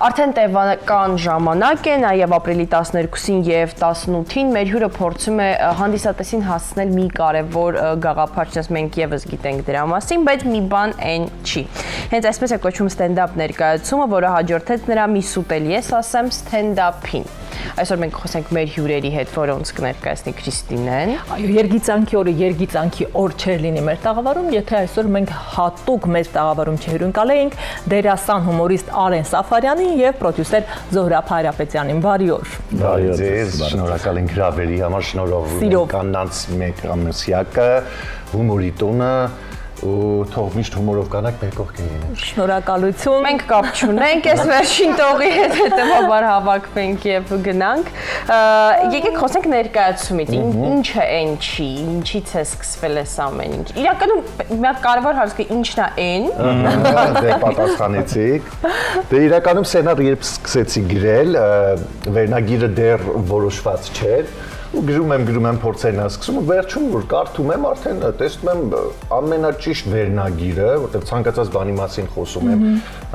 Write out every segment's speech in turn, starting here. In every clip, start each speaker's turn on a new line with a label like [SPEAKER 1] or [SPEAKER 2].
[SPEAKER 1] Արդեն տևական ժամանակ է, նաև ապրիլի 12-ին և 18-ին մեր հյուրը փորձում է հանդիսատեսին հասցնել մի կարևոր գաղափար, չնայած մենք ևս գիտենք դրա մասին, բայց մի բան այն չի։ Հենց այսպես է կոչվում ստենդափ ներկայացումը, որը հաջորդեց նրա մի սուտ էլ ես ասեմ ստենդափին։ Այսօր մենք խոսենք մեր հյուրերի հետ, որոնց կներկայացնի Քրիստինեն։
[SPEAKER 2] Այո, երգիծանքի օրը երգիծանքի օր չէր լինի մեր տաղավարում, եթե այսօր մենք հատուկ մեր տաղավարում չհյուրընկալեինք դերասան հումորիստ Արեն Սաֆարյանին եւ պրոդյուսեր Զոհրաբ Հայրապետյանին։ Բարի օր։
[SPEAKER 3] Բարի ձեզ, շնորհակալ ենք հրավերի համար, շնորհավորում ենք կանանց մեկ ամսյակը, հումորի տոնը ու թող միշտ հումորով կանանք մեր կողքին լինեն։
[SPEAKER 2] Շնորհակալություն։
[SPEAKER 1] Մենք կապ չունենք, այս վերջին տողի հետ հետևաբար հավաքվենք եւ գնանք։ Եկեք խոսենք ներկայացումից։ Ինչը այն չի, ինչից է սկսվել այս ամեն ինչ։ Իրականում մի կարևոր հարց կա, ինչն է այն։
[SPEAKER 3] Դե պատասխանեցիք։ Դե իրականում սցենար երբ սկսեցի գրել, վերնագիրը դեռ որոշված չէր։ Ու գրում եմ փորձերն սկսում ու վերջում որ կարդում եմ արդեն տեսնում եմ ամենաճիշտ վերնագիրը, որտեղ ցանկացած բանի մասին խոսում եմ,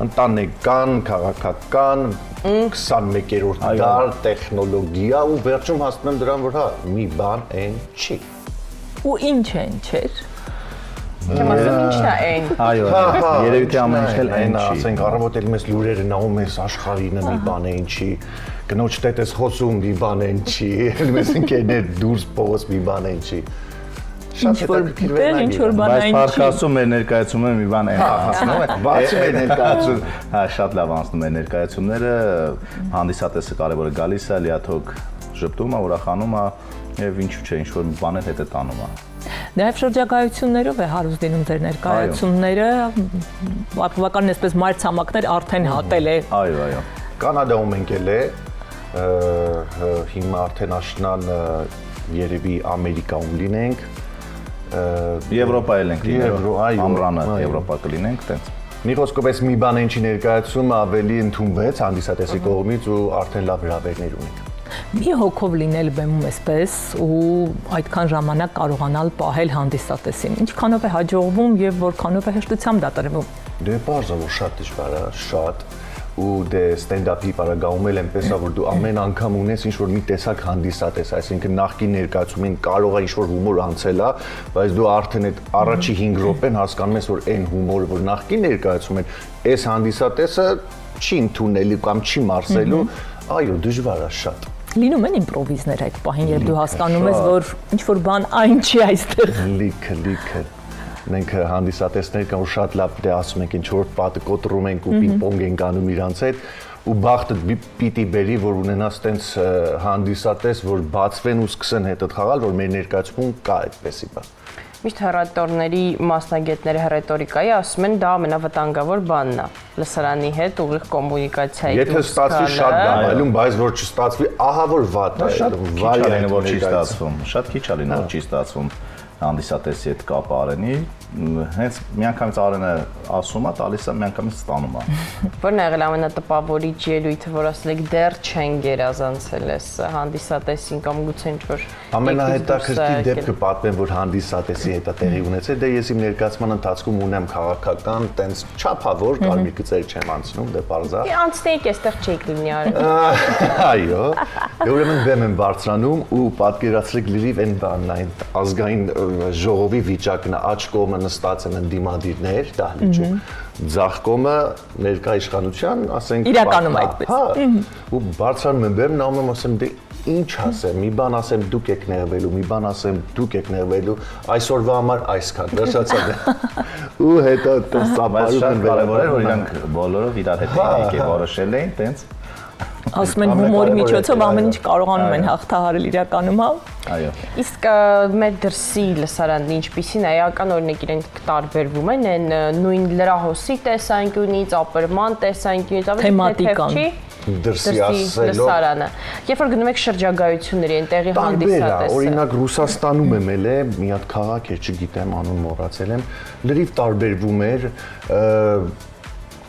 [SPEAKER 3] ընտանեկան, քաղաքական, 21-րդ դար, տեխնոլոգիա ու վերջում հասնում եմ դրան որ հա մի բան այն չի։
[SPEAKER 2] Ու ինչ է այն չէր։
[SPEAKER 1] Չեմ ասում ինչն է այն։
[SPEAKER 4] Այո, երևի թե ամեն ինչ էլ այն չի։
[SPEAKER 3] Ասենք առավոտ էլ մեզ լուրերը նայում ես աշխարհինը մի բան այն չի։ Կնոջ տետես խոսում մի բան այն չի, մեզ ինքերներ դուրս փողոց մի բան այն չի։
[SPEAKER 2] Ինչ որ բան այն չի։
[SPEAKER 4] Բայց փառքասում մեր ներկայացումը մի բան այն հասնում է։
[SPEAKER 3] Բացի մեր ներկայացում,
[SPEAKER 4] հա, շատ լավ անցնում է ներկայացումները, հանդիսատեսը կարևորը գալիս է, լիաթոք ժպտում է, ուրախանում է եւ ինչու՞ չէ, ինչ որ մի բան էլ հետը տանում է։
[SPEAKER 2] Նաև շրջագայություններով է հարուստ լինում ձեր ներկայացումները, բավականին այսպես մայրցամաքներ արդեն հատել է։
[SPEAKER 4] Այո։
[SPEAKER 3] Կանադայում ենք ելե, հիմա արդեն աշնան երևի Ամերիկայում լինենք,
[SPEAKER 4] Եվրոպայել ենք լինելու, ամռանը Եվրոպա կլինենք, տենց։
[SPEAKER 3] Մի խոսքով այս մի բան ինչի ներկայացումը ավելի ընդունվեց հանդիսատեսի կողմից ու արդեն լավ հրավերներ ունենք։
[SPEAKER 2] Մի հոգով լինել բեմում այսպես ու այդքան ժամանակ կարողանալ պահել հանդիսատեսին։ Ինչքանով է հաջողվում եւ որքանով է հեշտությամբ դա տրվում։
[SPEAKER 3] Դե բարձր որ շատ դժվար է, շատ ու դե ստենդափի պարագայում էլ այնպես է որ դու ամեն անգամ ունես ինչ որ մի տեսակ հանդիսատես, այսինքն նախկին ներկայացումին կարող է ինչ որ հումոր անցել է, բայց դու արդեն այդ առաջի 5 րոպեն հասկանում ես որ այն հումորը որ նախկին ներկայացում են, այս հանդիսատեսը չի ընդունելի կամ չի մարսելու, այո, դժվար է շատ։
[SPEAKER 2] Լինում են իմպրովիզներ այդ պահին, երբ դու հասկանում ես որ ինչ որ բան այն չի այստեղ։
[SPEAKER 3] Լիքը մենք հանդիսատեսներ կան ու շատ լավ դե ասում ենք ինչ որ պատը կոտրում ենք ու պինգ-պոնգ ենք անում իրանց հետ ու բախտը պիտի բերի որ ունենաս տենց հանդիսատես որ բացվեն ու սկսեն հետդ խաղալ որ մեր ներկայացում կա այդպեսի բան։
[SPEAKER 1] Միշտ հեռատորների մասնագետները հեռատորիկայի ասում են դա ամենավտանգավոր բանն է լսարանի հետ ուղիղ կոմունիկացիայի։
[SPEAKER 3] Եթե ստացվի շատ դավայելում, բայց որ չստացվի, ահա որ վատ է։
[SPEAKER 4] Շատ քիչ է լինում որ չի ստացվում։ Շատ քիչ է լինում որ չի ստացվում հանդիսատեսի հետ կապ Արենի, հենց միանգամից Արենը ասում է, տալիս է, միանգամից ստանում է։
[SPEAKER 1] Որն է եղել ամենատպավորիչ ելույթը, որ ասել եք դեռ չեն գերազանցել այս հանդիսատեսին կամ գուցե ինչ-որ
[SPEAKER 3] ամենահետաքրքիր դեպքը պատմեմ, որ հանդիսատեսի հետ է տեղի ունեցել, դե ես իմ ներկայացման ընթացքում ունեմ քաղաքական, տենց չափավոր կարմիր գծեր չեմ անցնում, դե պարզա։
[SPEAKER 1] Անցնեիք այստեղ չէիք լինի Արեն։
[SPEAKER 3] Այո։ Դե ուրեմն բեմ եմ բարձրանում ու պատկերացրեք լրիվ այն բանն այն ազգային ժողովի վիճակն է, աջ կողմը նստած են ընդդիմադիրներ դահլիճում, ձախ կողմը ներկա իշխանության, ասենք
[SPEAKER 2] իրականում այդպես։
[SPEAKER 3] Հա, ու բարձրանում եմ բեմ, նայում եմ ասեմ դե ինչ ասեմ, մի բան ասեմ դուք եք նեղվելու, մի բան ասեմ դուք եք նեղվելու, այսօրվա համար այսքան, վերջացավ։ Ու հետո
[SPEAKER 4] բայց շատ կարևոր է որ իրանք բոլորով իրար հետ էին եկել որոշել էին տենց
[SPEAKER 2] Ասում են հումորի միջոցով ամեն ինչ կարողանում են հաղթահարել իրականում, հա։
[SPEAKER 4] Այո։
[SPEAKER 1] Իսկ մեր դրսի լսարանն ինչպիսին է, էական օրինակ իրենք տարբերվում են այն նույն լրահոսի տեսանկյունից, ապրման տեսանկյունից,
[SPEAKER 2] ավելի թեթև չի։
[SPEAKER 3] Դրսի ասելով
[SPEAKER 1] լսարանը։ Երբ որ գնում եք շրջագայությունների, այնտեղի հանդիսատեսը։
[SPEAKER 3] Օրինակ Ռուսաստանում եմ էլ է, մի հատ քաղաք է, չգիտեմ, անուն մոռացել եմ, լրիվ տարբերվում էր,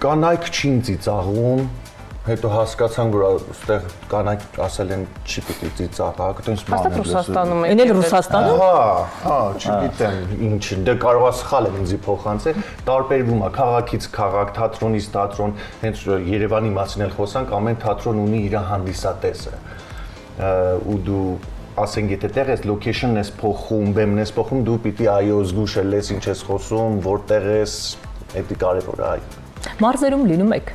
[SPEAKER 3] կանայք չին ծիծաղում, Հետո հասկացանք, որ այստեղ կանայք ասել են չի պիտի ծիծաղակ, այտենց
[SPEAKER 1] Հաստատ Ռուսաստանում է։
[SPEAKER 2] Էն էլ Ռուսաստանում։
[SPEAKER 3] Հա, չգիտեմ, ինչ, դե կարող է սխալ եմ ինձի փոխանցել, տարբերվում է քաղաքից քաղաք, թատրոնից թատրոն, հենց Երևանի մասին էլ խոսանք, ամեն թատրոն ունի իր հանդիսատեսը։ Ու դու ասենք եթե տեղ ես location-ն ես փոխում, բեմն ես փոխում, դու պիտի այո զգուշ ես ինչ ես խոսում, որտեղ ես, դա կարևոր է, այո։
[SPEAKER 2] Մարզերում լինում եք։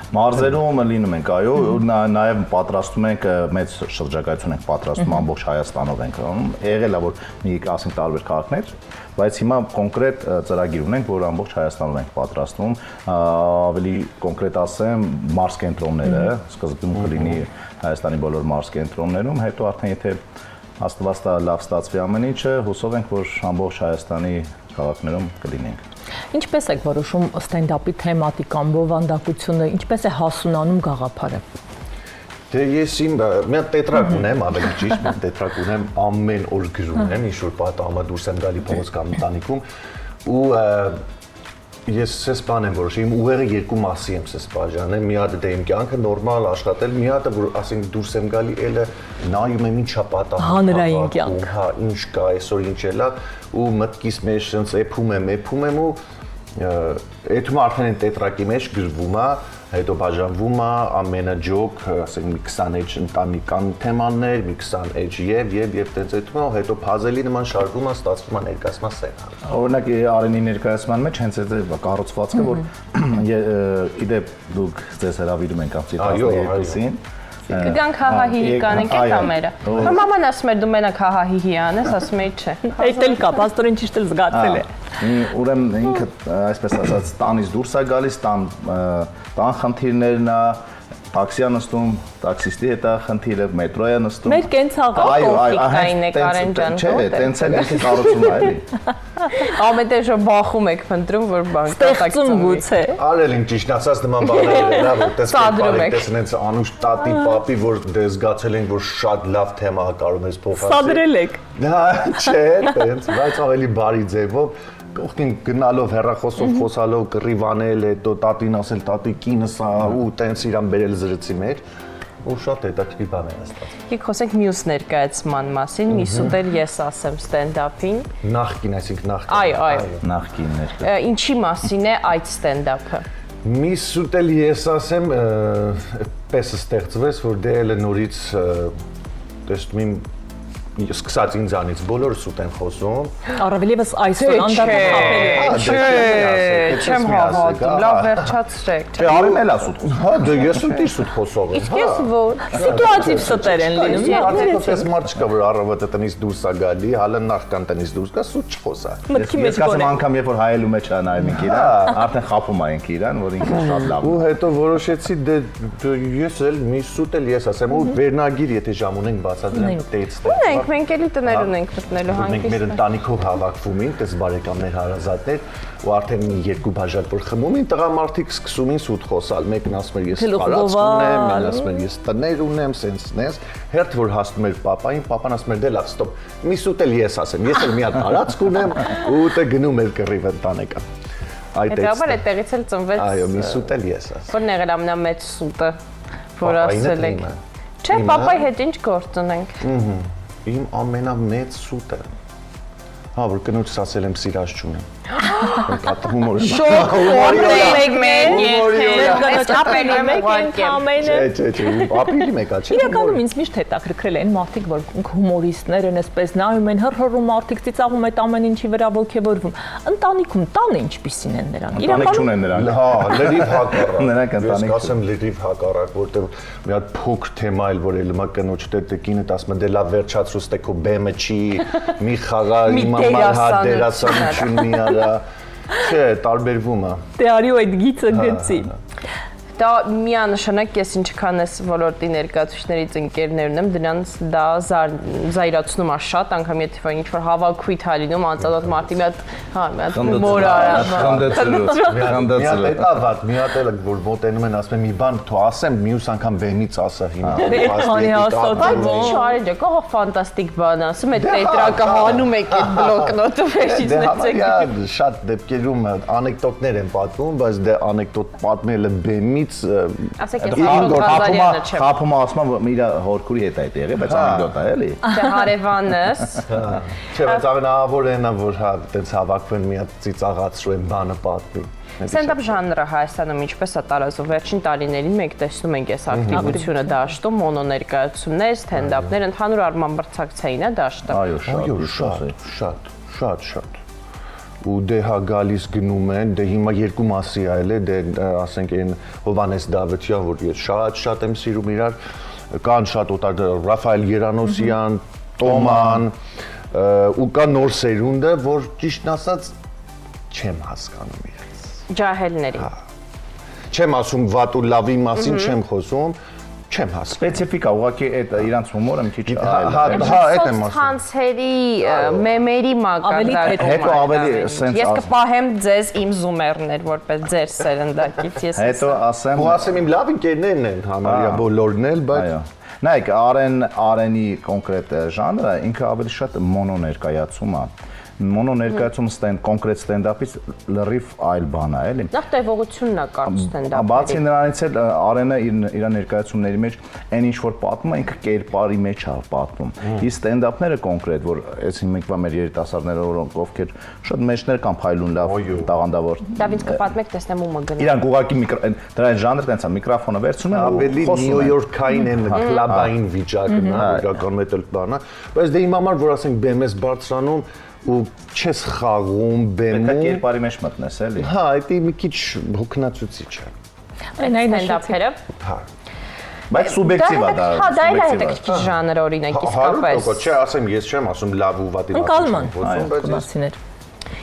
[SPEAKER 4] Մարզերում լինում ենք, այո, նաև պատրաստում ենք մեծ շրջագայություն ենք պատրաստում ամբողջ Հայաստանով ենք անում։ Եղել է որ մի ասենք տարբեր քաղաքներ, բայց հիմա կոնկրետ ծրագիր ունենք, որ ամբողջ Հայաստանում ենք պատրաստում, ավելի կոնկրետ ասեմ, մարզ կենտրոնները, սկզբում կլինի Հայաստանի բոլոր մարզ կենտրոններում, հետո արդեն եթե Աստված տա լավ ստացվի ամեն ինչը, հուսով ենք, որ ամբողջ Հայաստանի քաղաքներում կլինենք։
[SPEAKER 2] Ինչպես եք որոշում ստենդափի թեմատիկան, բովանդակությունը, ինչպես է հասունանում գաղափարը։
[SPEAKER 3] Դե ես իմ մի տետրակ ունեմ, ավելի ճիշտ, մի տետրակ ունեմ, ամեն օր գրում եմ, ինչ որ պատահում է դուրս եմ գալի փողոց կամ ընտանիքում ու ես ես բան եմ որոշել, իմ ուղեղը երկու մասի եմ ես բաժանել, մի հատ դե իմ կյանքը նորմալ աշխատել, մի հատը որ ասենք դուրս եմ գալի, էլը նայում եմ ինչա պատահում,
[SPEAKER 2] հանրային կյանք,
[SPEAKER 3] հա, ինչ կա, այսօր ինչ էլա ու մտքիս մեջ sense էփում եմ ու էթում արդեն այն տետրակի մեջ գրվում է, հետո բաժանվում է ամենը ջոկ, ասենք մի 20 էջ ընտանեկան թեմաներ, մի 20 էջ եւ տենց էթում է, հետո puzzle-ի նման շարժվում է, ստացվում է ներկայացման սցենար։
[SPEAKER 4] Օրինակ Արենի ներկայացման մեջ հենց այդ է կառուցվածքը, որ իդեպ դուք ձեզ հրավիրում ենք ամսի 12-ին
[SPEAKER 1] Կգանք հահահիհի կանենք այդ ամերը։ Մաման ասում էր դու մենակ հահահիհի անես, ասում էի չէ։
[SPEAKER 2] Այդ էլ կա, պաստորին ճիշտ էլ զգացել է։
[SPEAKER 4] Ուրեմն ինքը այսպես ասած տանից դուրս է գալիս, տան խնդիրներն է, տաքսի է նստում, տաքսիստի հետ է խնդիրը, մետրո է նստում։
[SPEAKER 2] Մեր կենցաղը
[SPEAKER 1] կոնֆլիկտային է Կարեն ջան,
[SPEAKER 4] չէ, տենց էլ ինքը կառուցում է, էլի։
[SPEAKER 1] Ամենտեղ բախում եք փնտրում, որ բան
[SPEAKER 2] ստեղծում գուցե։
[SPEAKER 3] Արել են ճիշտ ասած նման բաներ են, հա, որ տեսնենք անուշ տատի, պապի, որ դե զգացել են, որ շատ լավ թեմա կարող ես փոխանցել։
[SPEAKER 2] Սադրել եք։
[SPEAKER 3] Հա, չէ, տենց, բայց ավելի բարի ձևով կողքին գնալով հեռախոսով խոսալով կռիվանել, հետո տատին ասել տատի կինս է ու տենց իրան բերել զրծի մեր ու շատ հետաքրքիր բան է ստացվում։
[SPEAKER 1] Եկեք խոսենք մյուս ներկայացման մասին, միսուտ էլ ես ասեմ ստենդափին։
[SPEAKER 3] Նախկին, այսինքն
[SPEAKER 1] Այո։
[SPEAKER 4] Նախկին ներկայ։
[SPEAKER 1] Ինչի մասին է այդ ստենդափը։
[SPEAKER 3] Միսուտ էլ ես ասեմ, պես ստեղծվեց, որ դե էլ նորից տեսնում եմ սկսած ինձանից բոլորս ուտ են խոսում։
[SPEAKER 2] Առավել եւս այսօր անդադար
[SPEAKER 1] Չեմ հավատում, լավ վերջացրեք։
[SPEAKER 4] Չէ, Արեն էլ ասուտ։
[SPEAKER 3] Հա, դե ես ու դիշ ուտ խոսող եմ։
[SPEAKER 1] Իսկ ես որ
[SPEAKER 2] սիտուատիվ ստեր են լինում։
[SPEAKER 3] Արդյոք ես մարդ չկա, որ առավոտը տնից դուրս է գալի, հալը նախքան տնից դուրս գա, սուտ չխոսա։
[SPEAKER 2] Մտքի մեջ
[SPEAKER 4] կասեմ
[SPEAKER 2] գոնե։
[SPEAKER 4] անգամ երբ որ հայելու մեջ է նայում ենք իրան, արդեն խափում ենք իրան, որ ինքը շատ լավ է։
[SPEAKER 3] Ու հետո որոշեցի դե ես էլ մի սուտ էլ ես ասեմ ու վերնագիր եթե ժամ ունենք բացադրեմ տեքստ։
[SPEAKER 1] Ունենք, մենք էլի տներուն ենք մտնելու
[SPEAKER 3] Մենք մեր
[SPEAKER 1] հանգիստ։
[SPEAKER 3] ընտանիքով հավաքվում ենք, դες բարեկամներ, հարազատներ, ու արդեն երկու բաժակ որ խմում են, տղամարդիկ սկսում են սուտ խոսալ։ Մեկն ասում է ես տարածք ունեմ, մեկն ասում է ես տներ ունեմ, սենց, հերթ որ հասնում էր papayin, papan ասում էր դե լավ, ստոպ։ Մի սուտ էլ ես ասեմ, ես էլ մի հատ տարածք ունեմ, ու դե գնում էր կռիվ ընտանեկան։ Այդ
[SPEAKER 1] Հետո այդտեղից էլ ծնվեց։
[SPEAKER 3] Այո, մի սուտ էլ ես ասեմ։
[SPEAKER 1] Որն եղել ամենամեծ սուտը, որ ասել եք։ Չէ, papai հետ ինչ գործ ունենք։
[SPEAKER 3] Իմ ամենամեծ սուտը։ Հա, որ կնոջս ասել եմ սիրած չունեմ։ Կատ հումոր։
[SPEAKER 1] Շոկ
[SPEAKER 3] Չէ, ապրիլի մեկա, չէ։
[SPEAKER 2] Իրականում ինձ միշտ հետաքրքրել են մարդիկ, որ հումորիստներ են, այսպես նայում են, հռհռում մարդիկ ծիծաղում այդ ամեն ինչի վրա ողջևորվում։ Ընտանիքում տանը ինչպիսին են նրանք։
[SPEAKER 4] Իրականում չունեն նրանք։
[SPEAKER 3] Հա, լրիվ հակառակ։
[SPEAKER 4] Նրանք ընտանիք
[SPEAKER 3] Ես ասեմ լրիվ հակառակ, որտեղ մի հատ փոքր թեմա էլ որ ելմա կնոջ դե կինդ ասում է դե լավ վերջացրու ստեքո բեմը չի, մի խաղա իմ մամա դերասանություն մի արա։ Չէ, տարբերվում է։
[SPEAKER 2] Դե արի ու այդ գիծը գցի։
[SPEAKER 1] Դա միանշանակ ես ինչքան ես ոլորտի ներկայացուցիչներից ընկերներ ունեմ, դրանց դա զայրացնում է շատ, անգամ եթե ինչ-որ հավաքույթ է լինում, անծանոթ մարդի մի հատ հումոր արա։
[SPEAKER 3] Խնդեցրու։ Դա վատ, մի հատ էլ որ մոտենում են ասում են մի բան թո ասեմ, մյուս անգամ բեմից ասա հիմա։
[SPEAKER 1] Բայց ինչ արել եք, ահա ֆանտաստիկ բան ասում, այդ տետրակը հանում եք այդ բլոկնոտը վերջից նեցեք։
[SPEAKER 3] Շատ դեպքերում անեկդոտներ են պատմում, բայց դե անեկդոտ պատմելը բեմից 5-ից
[SPEAKER 1] Ասեք, ես Ղազարյանը չեմ։
[SPEAKER 4] Խափումը ասում եմ իր հորքուրի հետ այդ եղել, բայց անեկդոտ է, էլի։
[SPEAKER 1] Դե հարևանս։
[SPEAKER 3] Չէ, բայց ամենահավոր են, որ հա այդպես հավաքվեն մի հատ ծիծաղացրու են բանը պատմի։
[SPEAKER 1] Ստենդափ ժանրը Հայաստանում ինչպես է տարածվում վերջին տարիներին մենք տեսնում ենք այս ակտիվությունը դաշտում, մոնոներկայացումներ, ստենդափներ, ընդհանուր առմամբ մրցակցային է դաշտը։
[SPEAKER 4] Այո,
[SPEAKER 3] շատ։ Ու դե հա գալիս գնում են, դե հիմա երկու մասի այլ է, դե ասենք այն Հովանես Դավթյան, որ ես շատ եմ սիրում իրար, կան շատ օտար Ռաֆայել Երանոսյան, Տոման, ու կա նոր սերունդը, որ ճիշտն ասած չեմ հասկանում իրենց։
[SPEAKER 1] Ջահելների։
[SPEAKER 3] Չեմ ասում վատ ու լավի մասին չեմ խոսում, չեմ հասկանում։
[SPEAKER 4] Սպეციფიკա ուղղակի այդ իրանց հումորը մի քիչ այլ է։
[SPEAKER 3] Հա, այդ եմ ասում։
[SPEAKER 1] Ցանցերի մեմերի մակարդակը։
[SPEAKER 4] Հետո ավելի սենց
[SPEAKER 1] Ես կպահեմ ձեզ իմ զումերներ որպես ձեր սերնդակից, ես։
[SPEAKER 4] Հետո ասեմ,
[SPEAKER 3] Ու ասեմ իմ լավ ընկերներն են, համարյա բոլորն էլ, բայց
[SPEAKER 4] այո։ Նայեք, Արենի կոնկրետ ժանրը ինքը ավելի շատ մոնո ներկայացում է։ Մոնո ներկայացում կոնկրետ ստենդափից լրիվ այլ բան է, էլի։
[SPEAKER 1] Նախ տևողությունն է կարծում ստենդափի։
[SPEAKER 4] Բացի նրանից էլ Արենը իր ներկայացումների մեջ այն ինչ որ պատմում է, ինքը կերպարի մեջ է պատմում։ Իսկ ստենդափները կոնկրետ, որ այսին մեկվա մեր երիտասարդները որոնք ովքեր շատ մեջներ կան փայլուն լավ տաղանդավոր։
[SPEAKER 1] Դավիթ կպատմեք, տեսնեմ ում է գնում։
[SPEAKER 4] Իրանք ուղակի դրա ժանրը տենց է, միկրոֆոնը վերցնում են
[SPEAKER 3] ավելի Նյու Յորքային են կլաբային վիճակն է, իրականում էլ բանա, բայց դե իմ համար որ ասենք բեմ ես բարձրանում ու չես խաղում բեմում։
[SPEAKER 4] Պետք է կերպարի մեջ մտնես, էլի։
[SPEAKER 3] Հա, դա մի քիչ հոգնածուցիչ է։
[SPEAKER 1] Այն ստենդափերը։
[SPEAKER 3] Հա։
[SPEAKER 4] Բայց սուբյեկտիվ է դա։
[SPEAKER 1] Հա, դա էլ է հետաքրքիր ժանր օրինակ իսկապես։
[SPEAKER 3] 100%, չէ, ասեմ, ես չեմ ասում լավ ու վատի
[SPEAKER 2] Ընկալման,
[SPEAKER 3] բայց
[SPEAKER 2] կբացիներ։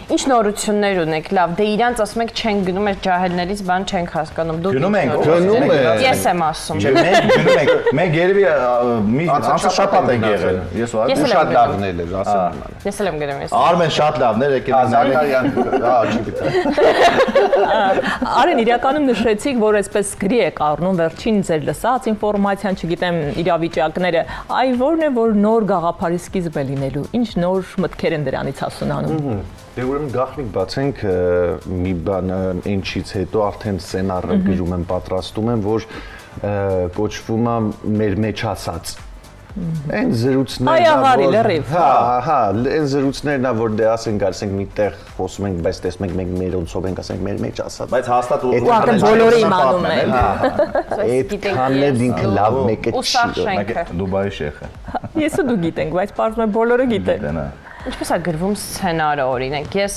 [SPEAKER 1] Ինչ նորություններ ունեք, լավ, դե իրանց ասում եք չեն գնում, այս ջահելներից բան չենք հասկանում։ Դուք
[SPEAKER 4] Գնում ենք,
[SPEAKER 3] գնում են։
[SPEAKER 1] Ես եմ ասում։
[SPEAKER 4] Չէ, մենք գնում ենք, մենք երևի մի անցաշապատ ենք եղել։ Ես
[SPEAKER 1] Ես էլ եմ
[SPEAKER 3] շատ լավն էլ էր, ասեմ իմանալ։
[SPEAKER 1] Ես էլ եմ գնում ես։
[SPEAKER 4] Արմեն շատ լավներ եկել են
[SPEAKER 3] Զաքարյան, հա, չի գիտեմ։
[SPEAKER 2] Արեն, իրականում նշեցիք, որ այսպես գրի եք առնում վերջին ձեր լսած ինֆորմացիան, չգիտեմ, իրավիճակները, այ որն է, որ նոր գաղափարի սկիզբ է լինելու։ Ինչ նոր մտքեր են դրանից հասունանում։
[SPEAKER 3] Դե ուրեմն գախնիկ բացենք մի բան ինչից հետո արդեն սցենարը գրում եմ, պատրաստում եմ, որ կոչվում է մեր մեջ ասած։ Այն զրույցներն, հա, այն զրույցներն որ դե ասենք արսենք միտեղ խոսում ենք, բայց տեսնում ենք մենք մեր ոնցով ենք ասենք մեր մեջ ասած։
[SPEAKER 4] Բայց հաստատ
[SPEAKER 2] Արդեն բոլորը իմանում են։
[SPEAKER 3] Այդքան էլ ինքը լավ մեկը
[SPEAKER 1] Ու սա
[SPEAKER 3] չի։
[SPEAKER 1] շենքը։
[SPEAKER 4] Դուբայի շեխը։
[SPEAKER 2] Ես ու դու գիտենք, բայց պարզվում է բոլորը գիտեն։
[SPEAKER 1] Ինչպես է գրվում սցենարը օրինակ։ Ես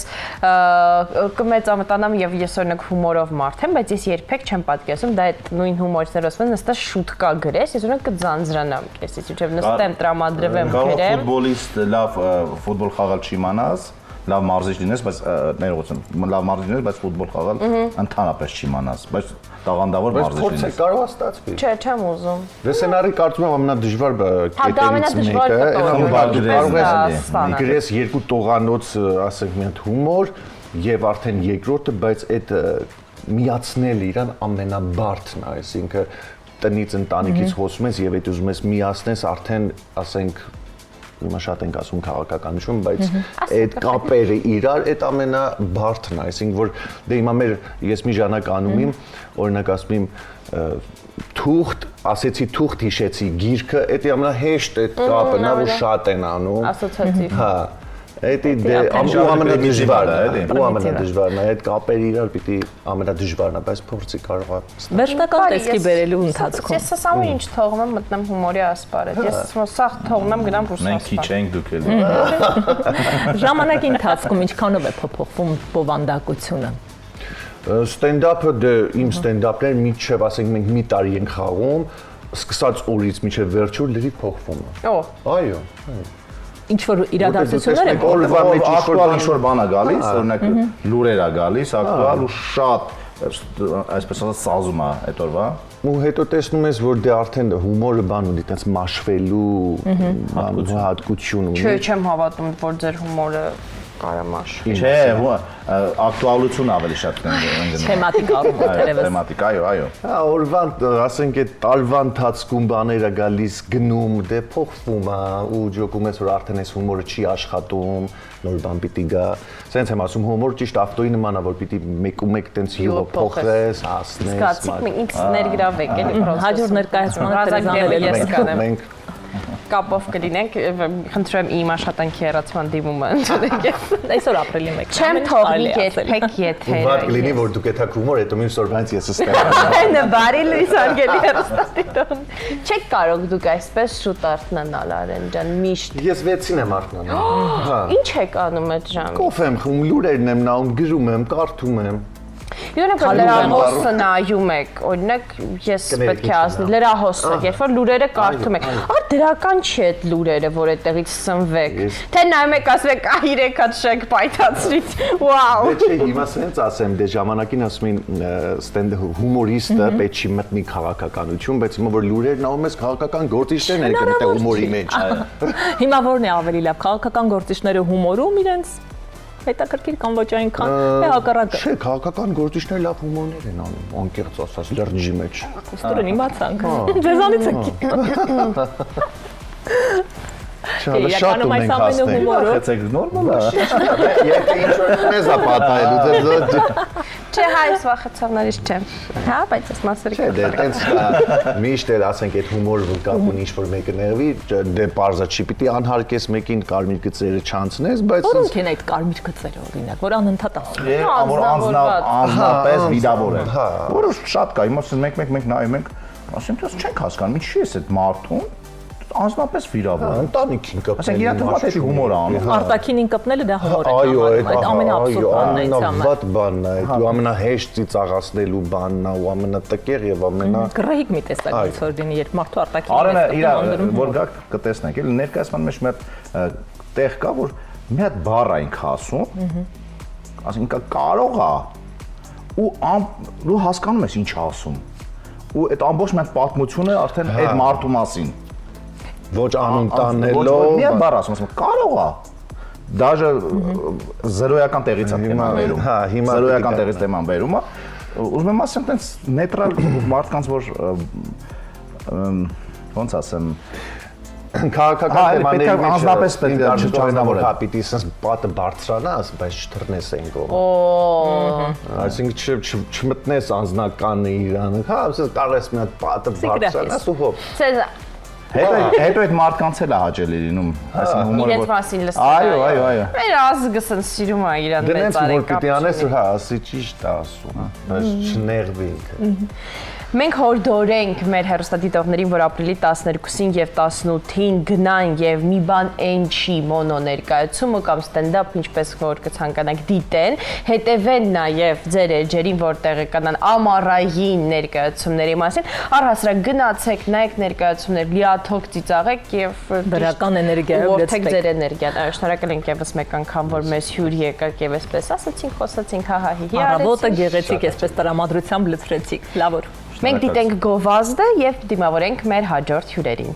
[SPEAKER 1] կմեծամտանամ եւ ես օրինակ հումորով մարդ եմ, բայց ես երբեք չեմ պատկերացնում դա այդ նույն հումորիստները ասում են նստած շուտկա գրես, ես օրինակ կձանձրանամ քեսից, իջև նստեմ, տրամադրվեմ, քերեմ։
[SPEAKER 4] Ֆուտբոլիստ լավ ֆուտբոլ խաղալ չիմանաս, լավ մարզիչ լինես, բայց ներողություն, լավ մարզիչ լինես, բայց ֆուտբոլ խաղալ ընդհանրապես չիմանաս, բայց տաղանդավոր մարզիչ
[SPEAKER 3] Փորձ է
[SPEAKER 4] լինես։
[SPEAKER 3] կարող է ստացվի։
[SPEAKER 1] Չէ, չեմ ուզում։
[SPEAKER 3] Դե սցենարի կարծում եմ ամենադժվար կետերից մեկը,
[SPEAKER 1] ամենադժվար
[SPEAKER 3] գրես երկու տողանոց, ասենք մի հատ հումոր եւ արդեն երկրորդը, բայց այդ միացնել իրան ամենաբարդն է, այսինքն տնից ընտանիքից խոսում ես եւ այդ ուզում ես միացնես արդեն, ասենք հիմա շատ ենք ասում քաղաքականություն, բայց այդ կապերը իրար այդ ամենաբարդն է, այսինքն որ դե հիմա ես մի ժամանակ անում եմ, օրինակ ասում եմ թուղթ, ասեցի թուղթ հիշեցի գիրքը, դա ամենահեշտ այդ կապը նա որ շատ են անում։
[SPEAKER 1] Ասոցիատիվ։
[SPEAKER 3] Հա, դա ամենադժվարն է, ու ամենադժվարն է, այդ կապերը իրար պիտի ամենադժվարն է, բայց փորձի կարող է։
[SPEAKER 2] Վերջնական տեսքի բերելու ընթացքում։
[SPEAKER 1] Ես սա ամեն ինչ թողում եմ մտնեմ հումորի ասպարեզ։ Ես սա թողում եմ գնամ ռուս
[SPEAKER 4] Մենք քիչ
[SPEAKER 1] ասպարեզ։
[SPEAKER 4] ենք դուք էլի։
[SPEAKER 2] Ժամանակի ընթացքում ինչքանով է փոփոխվում բովանդակությունը։
[SPEAKER 3] Ստենդափը դե իմ ստենդափներ միջև ասենք մենք մի տարի ենք խաղում, սկսած օրից միջև վերջը լրիվ փոխվում է։
[SPEAKER 1] Օ։
[SPEAKER 3] Այո։
[SPEAKER 2] Ինչ որ իրադարձություններ են
[SPEAKER 3] Օրվա մեջ
[SPEAKER 4] ակտուալ ինչ-որ բան է գալիս, օրինակ լուրեր է գալիս, ակտուալ ու շատ այսպես ասած սազում է այդ օրվա։
[SPEAKER 3] ու հետո տեսնում ես որ դե արդեն հումորը բան ունի, այտենց մաշվելու հատկություն ունի։
[SPEAKER 1] Չէ, չեմ հավատում, որ ձեր հումորը կարամաշ։
[SPEAKER 4] Չէ, ակտուալություն ավելի շատ կընկնում։
[SPEAKER 2] Թեմատիկ առումով դերևս։
[SPEAKER 4] Թեմատիկ, այո։
[SPEAKER 3] Հա, օրվան, ասենք այդ տարվա ընթացքում բաները գալիս գնում, դե փոխվում է ու ջոկում ես որ արդեն այս հումորը չի աշխատում, նոր բան պիտի գա։ Սենց եմ ասում, հումոր ճիշտ ավտոյի նման է, որ պիտի մեկ տենց յուղը փոխես, հասնես։
[SPEAKER 1] Զգացիք մենք ինքս ներգրավեք էլի պրոցեսը։
[SPEAKER 2] Հաջորդ ներկայացմանը Տերեզան
[SPEAKER 1] ես կանեմ։
[SPEAKER 3] Մենք
[SPEAKER 1] Կապով կլինենք, խնդրեմ իմ աշխատանքի հեռացման դիմումը ընդունեք։
[SPEAKER 2] Այսօր ապրիլի 1-ը։
[SPEAKER 1] Չեմ թողնի երբեք եթերը։
[SPEAKER 3] Ված կլինի որ դուք այդ հումոր հետո մյուս օրվանից ես ստեղծեմ։
[SPEAKER 1] Նա բարի լույս արգելի հեռուստատիտոն։ Չեք կարող դուք այսպես շուտ արթնանալ Արեն ջան, միշտ։
[SPEAKER 3] Ես 6-ին եմ արթնանում։ Հա։
[SPEAKER 1] Ինչ եք անում այդ ժամին։
[SPEAKER 3] Կոֆե եմ խմում, լուրերն եմ նայում, գրում եմ, կարդում եմ։
[SPEAKER 1] Իրենք լրահոսը նայում եք, օրինակ ես պետք է ասեմ, լրահոսը, երբ որ լուրերը կարդում եք, դրական չի այդ լուրերը, որ այդտեղից սնվեք։ Թե նայում եք, ասում եք, 3 հատ շեք պայթացրից։ Վաու։
[SPEAKER 3] Դե չէ, հիմա սենց ասեմ, դե ժամանակին ասում են ստենդը հումորիստը պետք չի մտնի քաղաքականություն, բայց հիմա որ լուրերն նայում ես քաղաքական գործիչներն են գտել հումորի մեջ։
[SPEAKER 2] Հիմա որն է ավելի լավ, քաղաքական գործիչները հումորում իրենց հետաքրքիր կամ ոչ այնքան, թե հակառակը։
[SPEAKER 3] Չէ, քաղաքական գործիչները լավ հումորներ են անում, անկեղծ ասած, լրջի մեջ։
[SPEAKER 2] Ուստորին իմացանք։ Ձեզանից եք։
[SPEAKER 3] Շատ ունենք հասնել։
[SPEAKER 4] Ախեցեք նորմալ է։
[SPEAKER 3] Եթե ինչ-որ մեզ է պատահելու,
[SPEAKER 1] Չէ, հայս վախեցողներից չեմ։ Հա, բայց ես մասերը
[SPEAKER 3] չէ, դե տենց միշտ էլ ասենք այդ հումորը կապ ունի ինչ-որ մեկը նեղվի, դե parza չի պիտի անհարկես մեկին կարմիր գծերը չանցնես, բայց
[SPEAKER 2] Որոնք են այդ կարմիր գծերը օրինակ, որ անընդհատ ասում են։
[SPEAKER 4] Որ անznապես վիդավոր են։
[SPEAKER 3] հա։
[SPEAKER 4] Որը շատ կա, հիմա մեկ նայում ենք, ասենք դες չենք հասկանում, ինչի է այդ մարդուն անznապես վիրավոր։
[SPEAKER 3] ընտանիքին կապել։
[SPEAKER 4] Ասենք իրա թվում է հումոր անում։
[SPEAKER 2] Արտաքինին կպնելը դա հումոր է։
[SPEAKER 3] Այո,
[SPEAKER 2] այդ ամենաաբսուրդ բանն է ինձ համար։
[SPEAKER 3] Վատ բանն է, ու ամենահեշտ ծիծաղացնելու բանն է, ու ամենատկեր եւ ամենա
[SPEAKER 2] Գրեհիկ մի տեսակ ոնց որ լինի, երբ մարդու արտաքինը
[SPEAKER 4] Արենը իր որ գաք կտեսնենք, էլի ներկայացման մեջ մի հատ տեղ կա, որ մի հատ բառ այնք ասում, ասենք կարող է ու հասկանում ես ինչ ասում։ Ու այդ ամբողջ մի հատ պատմությունը արդեն այդ մարդու մասին։
[SPEAKER 3] ոչ անուն տանելով,
[SPEAKER 4] Մի բառ ասում, կարող է։ Դաժե զերոյական տեղից է թեման վերում։
[SPEAKER 3] Հա, հիմա
[SPEAKER 4] զերոյական տեղից թեման վերում է։ Ուզում եմ ասեմ, տենց նեյտրալ մարդկանց որ ոնց ասեմ,
[SPEAKER 3] քաղաքական թեմաների մեջ
[SPEAKER 4] անձնապես պետք է
[SPEAKER 3] չճանաչավոր հա պիտի sense պատը բարձրանաս, բայց չթռնես այն կողմ։ Այսինքն չմտնես անձնականը իրան։ Հա, ասես կարող ես մի հատ պատը բարձրանաս ու հոп։
[SPEAKER 4] Հետո այդ մարդկանց էլ է հաճելի լինում, այսինքն հումորը։
[SPEAKER 1] Իրենց մասին լսել։
[SPEAKER 4] Այո։
[SPEAKER 1] Մեր ազգը սենց սիրում է իրան մեծ
[SPEAKER 3] Դրանց որ
[SPEAKER 1] արեկապ։
[SPEAKER 3] պիտի անես, հա, ասի ճիշտ է ասում, բայց չներվի ինքը։
[SPEAKER 1] Մենք հորդորենք մեր հեռուստադիտողներին, որ ապրիլի 12-ին եւ 18-ին գնան եւ մի բան այն չի մոնո ներկայացումը կամ ստենդափ, ինչպես որ կցանկանաք դիտեն, հետևեն նաեւ ձեր էջերին, որտեղ կանան ամառային ներկայացումների մասին, առհասարակ գնացեք, նայեք ներկայացումներ, լիաթոք ծիծաղեք եւ
[SPEAKER 2] դրական էներգիայով
[SPEAKER 1] որդեք ձեր էներգիան։ Շնորհակալ ենք եւս մեկ անգամ, որ մեզ հյուր եկաք եւ այսպես ասացինք, խոսացինք, հա-հա-հի-հի։
[SPEAKER 2] Առավոտը գեղեցիկ, այսպես տրամադրությամբ լցրեցիք։ Լավ որ։
[SPEAKER 1] Մենք դիտենք գովազդը եւ դիմավորենք մեր հաջորդ հյուրերին։